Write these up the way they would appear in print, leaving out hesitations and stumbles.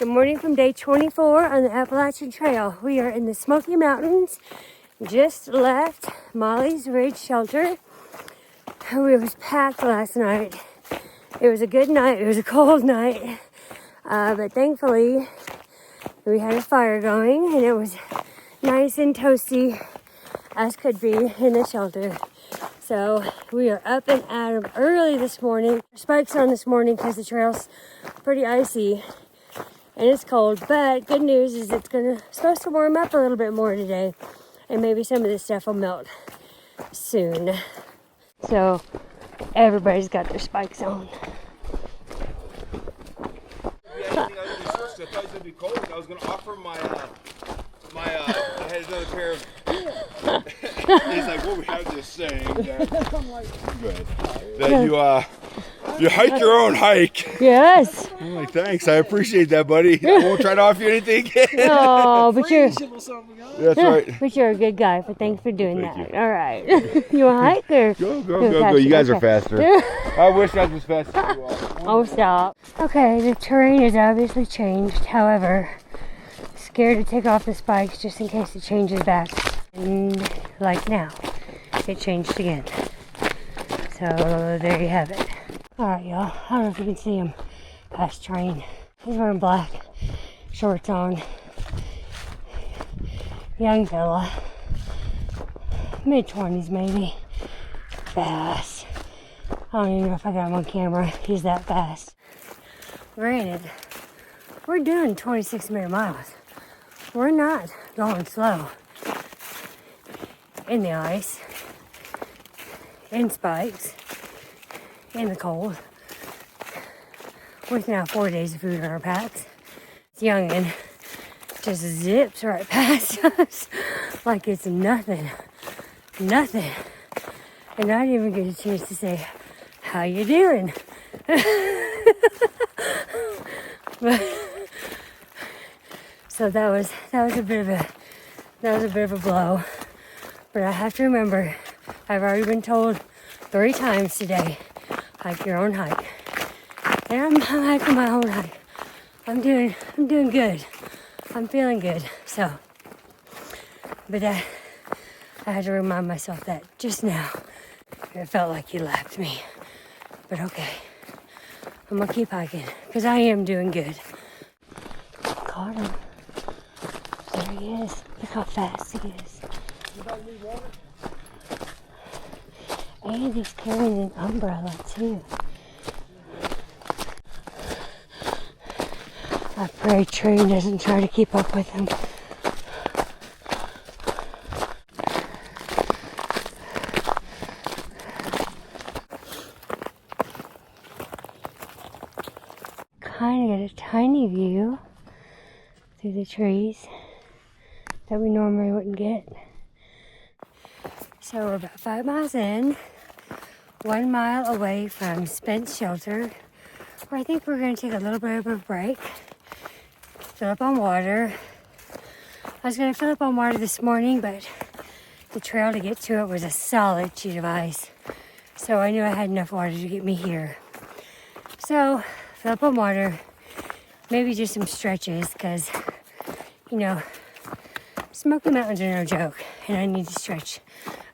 Good morning from day 24 on the Appalachian Trail. We are in the Smoky Mountains. Just left Mollies Ridge Shelter. It was packed last night. It was a good night. It was a cold night. But thankfully, we had a fire going and it was nice and toasty as could be in the shelter. So we are up and at 'em early this morning. Spikes on this morning because the trail's pretty icy and it's cold. But good news is it's supposed to warm up a little bit more today, and maybe some of this stuff will melt soon. So everybody's got their spikes on. I thought it was going to be cold. I was going to offer I had another pair of. He's like, well, we have this saying that, I'm like, good, that you hike your own hike. Yes. I'm like, thanks, I appreciate that, buddy. I won't try to offer you anything again. Oh, but you're. That's right. But you're a good guy, but thanks for doing that. You. All right. You want to hike or? Go. You guys are faster. I wish I was as fast as you are. Oh, stop. Okay, the terrain has obviously changed. However, scared to take off the spikes just in case it changes back. And like now, it changed again. So there you have it. All right, y'all. I don't know if you can see him past train. He's wearing black shorts on. Young fella, mid-20s maybe. Fast. I don't even know if I got him on camera. He's that fast. Granted, we're doing 26-minute miles. We're not going slow. In the ice, in spikes, in the cold. With now 4 days of food in our packs. This youngin' just zips right past us like it's nothing. Nothing. And I didn't even get a chance to say, how you doing? So that was a bit of a blow. But I have to remember, I've already been told 3 times today, hike your own hike. And I'm hiking my own hike. I'm doing good. I'm feeling good. So, but I had to remind myself that just now. It felt like he lapped me. But okay, I'm gonna keep hiking because I am doing good. Caught him. There he is. Look how fast he is. And he's carrying an umbrella too. I pray train doesn't try to keep up with him. Kind of get a tiny view through the trees that we normally wouldn't get. So we're about 5 miles in, 1 mile away from Spence Shelter, where I think we're going to take a little bit of a break, fill up on water. I was going to fill up on water this morning, but the trail to get to it was a solid sheet of ice. So I knew I had enough water to get me here. So, fill up on water, maybe just some stretches, because, you know, Smoky Mountains are no joke, and I need to stretch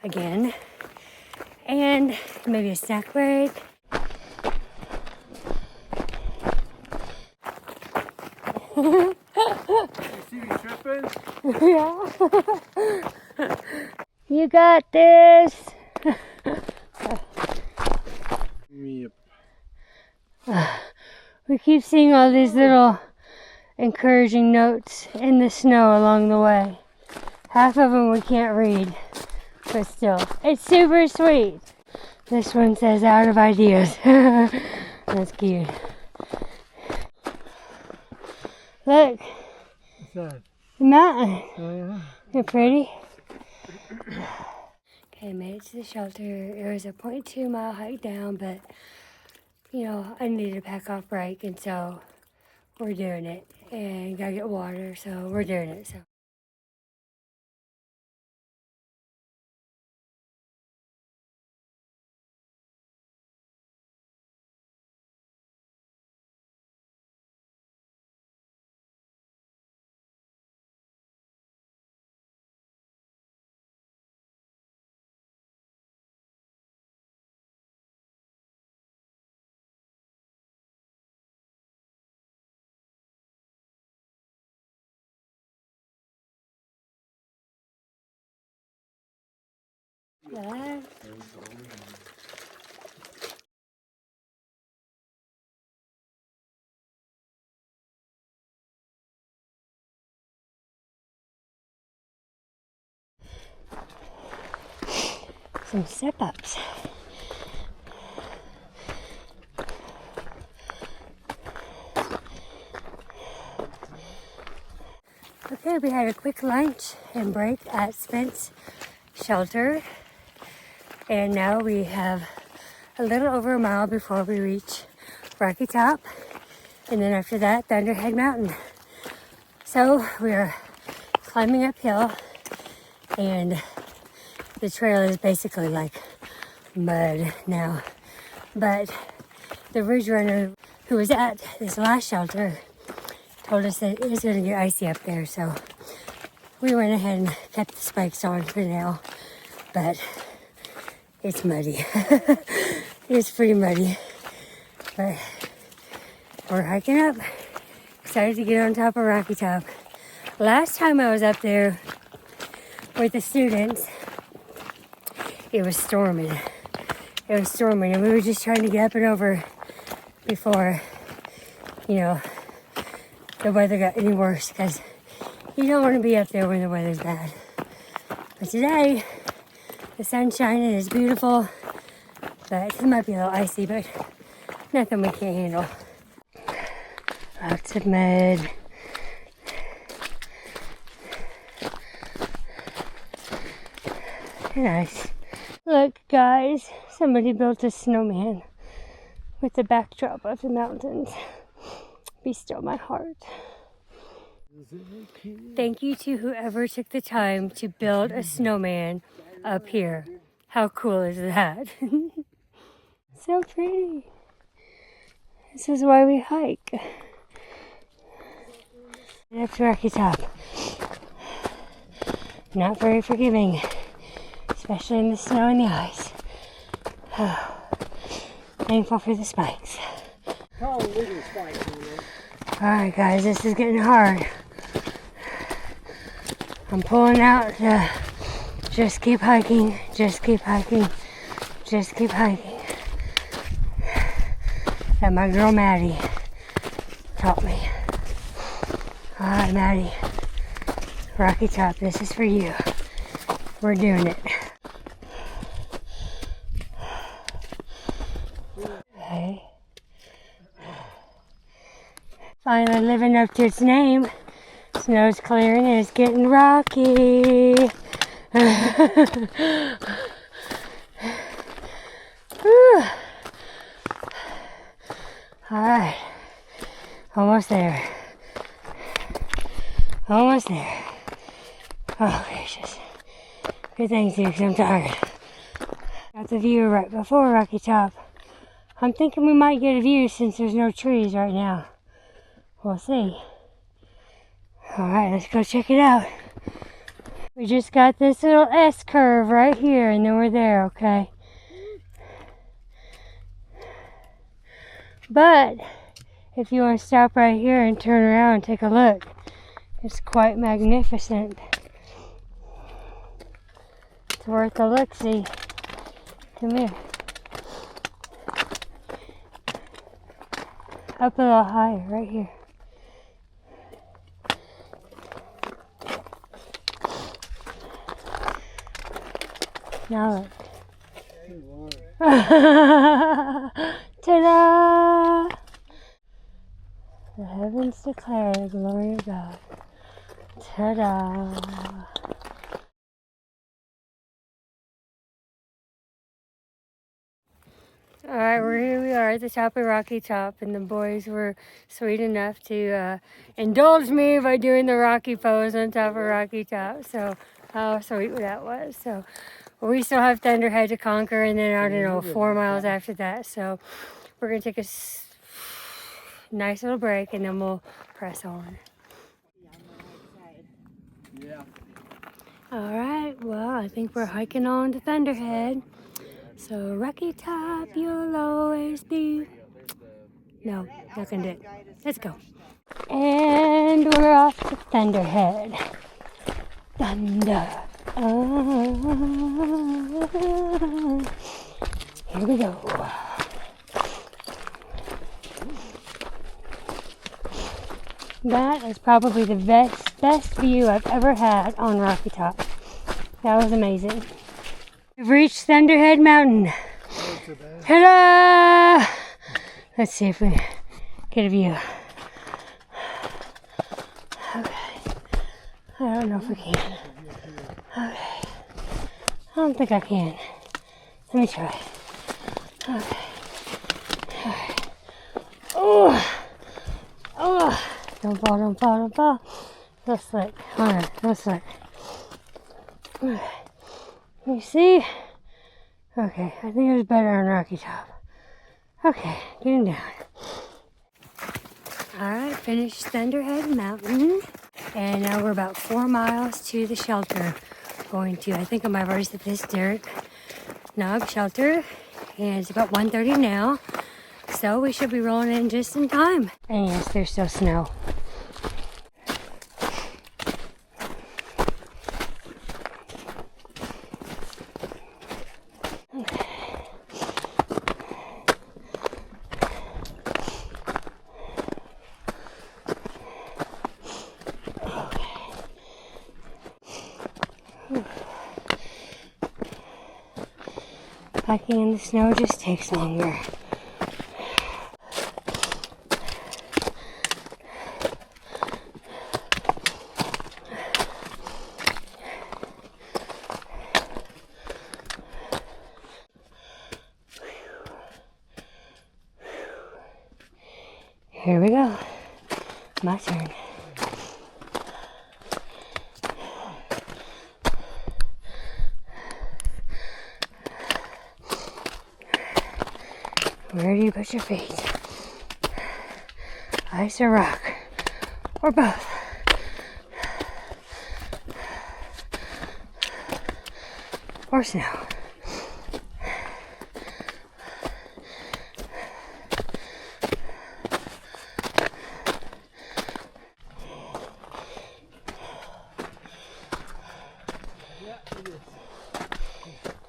again. And maybe a snack break. You see me tripping? Yeah. You got this. We keep seeing all these little encouraging notes in the snow along the way. Half of them we can't read, but still, it's super sweet. This one says out of ideas. That's cute. Look. What's that? The mountain. Oh, yeah. They're pretty. Okay, made it to the shelter. It was a 0.2 mile hike down, but you know, I needed a pack off break, and so we're doing it. And gotta get water, so we're doing it. So. Bye. Some step-ups. Okay, we had a quick lunch and break at Spence shelter, and now we have a little over a mile before we reach Rocky Top, and then after that, Thunderhead Mountain. So we're climbing uphill, and the trail is basically like mud now. But the ridge runner who was at this last shelter told us that it was going to get icy up there, so we went ahead and kept the spikes on for now. But it's muddy. It's pretty muddy. But we're hiking up. Excited to get on top of Rocky Top. Last time I was up there with the students, it was storming. It was storming, and we were just trying to get up and over before, you know, the weather got any worse, because you don't want to be up there when the weather's bad. But today, the sun's shining, it's beautiful, but it might be a little icy, but nothing we can't handle. Lots of mud. Nice. Look, guys, somebody built a snowman with the backdrop of the mountains. Be still my heart. Thank you to whoever took the time to build a snowman up here. How cool is that? So pretty. This is why we hike. Up to Rocky Top. Not very forgiving, especially in the snow and the ice. Thankful for the spikes. Alright guys, this is getting hard. I'm pulling out to just keep hiking, just keep hiking, just keep hiking. That my girl Maddie taught me. Alright Maddie, Rocky Top, this is for you. We're doing it. Okay. Finally living up to its name. Snow's clearing and it's getting rocky. Alright. Almost there. Almost there. Oh, gracious. Good thing too, because I'm tired. Got the view right before Rocky Top. I'm thinking we might get a view since there's no trees right now. We'll see. Alright, let's go check it out. We just got this little S curve right here, and then we're there, okay? But if you want to stop right here and turn around and take a look, it's quite magnificent. It's worth a look-see. Come here. Up a little higher, right here. Now look. Ta-da! The heavens declare the glory of God. Ta-da! Alright, here we are at the top of Rocky Top, and the boys were sweet enough to indulge me by doing the Rocky pose on top of Rocky Top. So, how sweet that was. So, we still have Thunderhead to conquer, and then, I don't know, 4 miles after that. So, we're going to take a nice little break, and then we'll press on. Yeah. Alright, well, I think we're hiking on to Thunderhead. So, Rocky Top, you'll always be. No, not gonna do it. Let's go. And we're off to Thunderhead. Thunder. Here we go. That is probably the best view I've ever had on Rocky Top. That was amazing. We've reached Thunderhead Mountain. Ta-da! Let's see if we get a view. Okay. I don't know if we can. Okay. I don't think I can. Let me try. Okay. Alright. Oh! Oh! Don't fall, don't fall, don't fall. No slick. Alright, no slick. Let me see. Okay, I think it was better on Rocky Top. Okay, getting down. Alright, finished Thunderhead Mountain. And now we're about 4 miles to the shelter. Going to, I think I might have already said this, Derrick Knob Shelter. And it's about 1:30 now. So we should be rolling in just in time. And yes, there's still snow. Hiking in the snow just takes longer. Here we go. My turn. Where do you put your feet? Ice or rock? Or both? Or snow?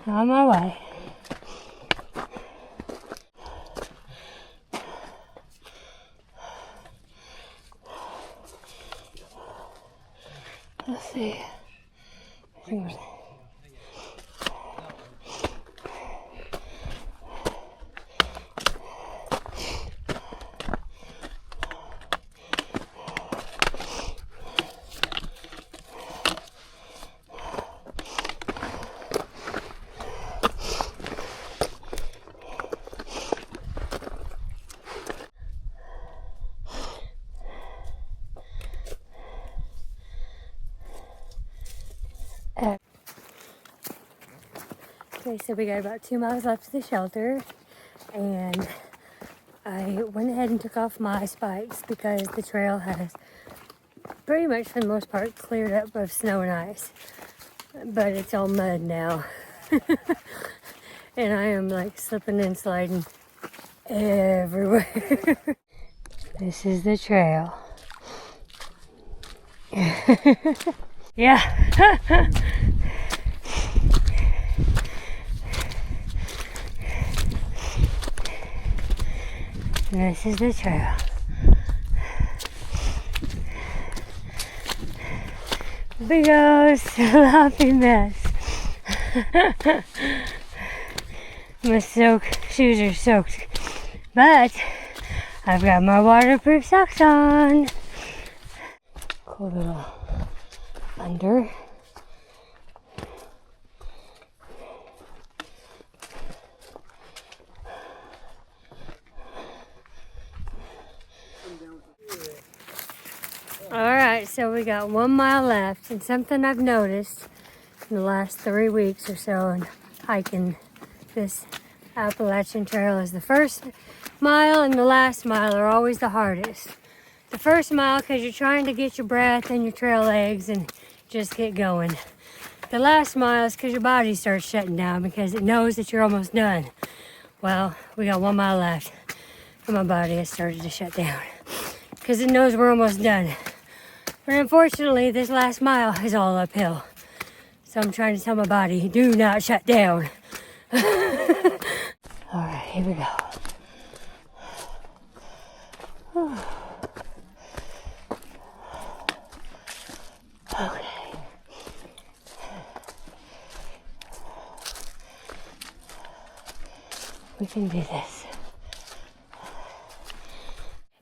On my way. Let's see. I think we're... Okay, so we got about 2 miles left to the shelter, and I went ahead and took off my spikes because the trail has pretty much for the most part cleared up of snow and ice, but it's all mud now. And I am like slipping and sliding everywhere. This is the trail. Yeah. This is the trail. Big old sloppy mess. My shoes are soaked, but I've got my waterproof socks on. Cool little under. Alright, so we got 1 mile left, and something I've noticed in the last 3 weeks or so in hiking this Appalachian Trail is the first mile and the last mile are always the hardest. The first mile because you're trying to get your breath and your trail legs and just get going. The last mile is because your body starts shutting down because it knows that you're almost done. Well, we got 1 mile left and my body has started to shut down because it knows we're almost done. But unfortunately, this last mile is all uphill. So I'm trying to tell my body, do not shut down. Alright, here we go. Okay. We can do this.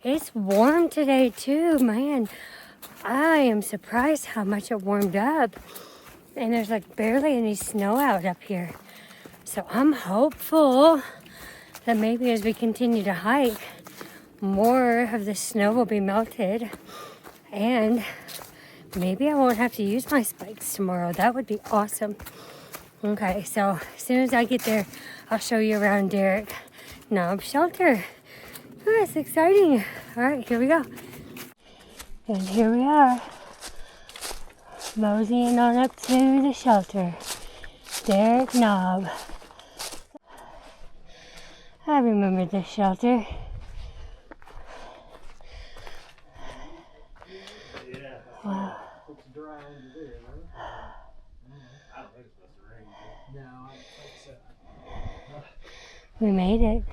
It's warm today too, man. I am surprised how much it warmed up. And there's like barely any snow out up here. So I'm hopeful that maybe as we continue to hike, more of the snow will be melted. And maybe I won't have to use my spikes tomorrow. That would be awesome. Okay, so as soon as I get there, I'll show you around Derrick Knob Shelter. Oh, it's exciting. All right, here we go. And here we are, moseying on up to the shelter. Derrick Knob. I remember this shelter. Wow. It's dry under there, right? I don't think it's supposed to rain. No, I don't think so. We made it.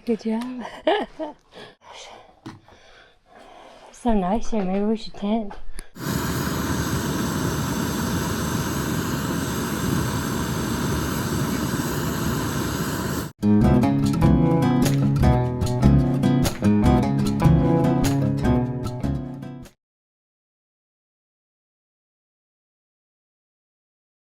Good job. So nice here. Maybe we should tent.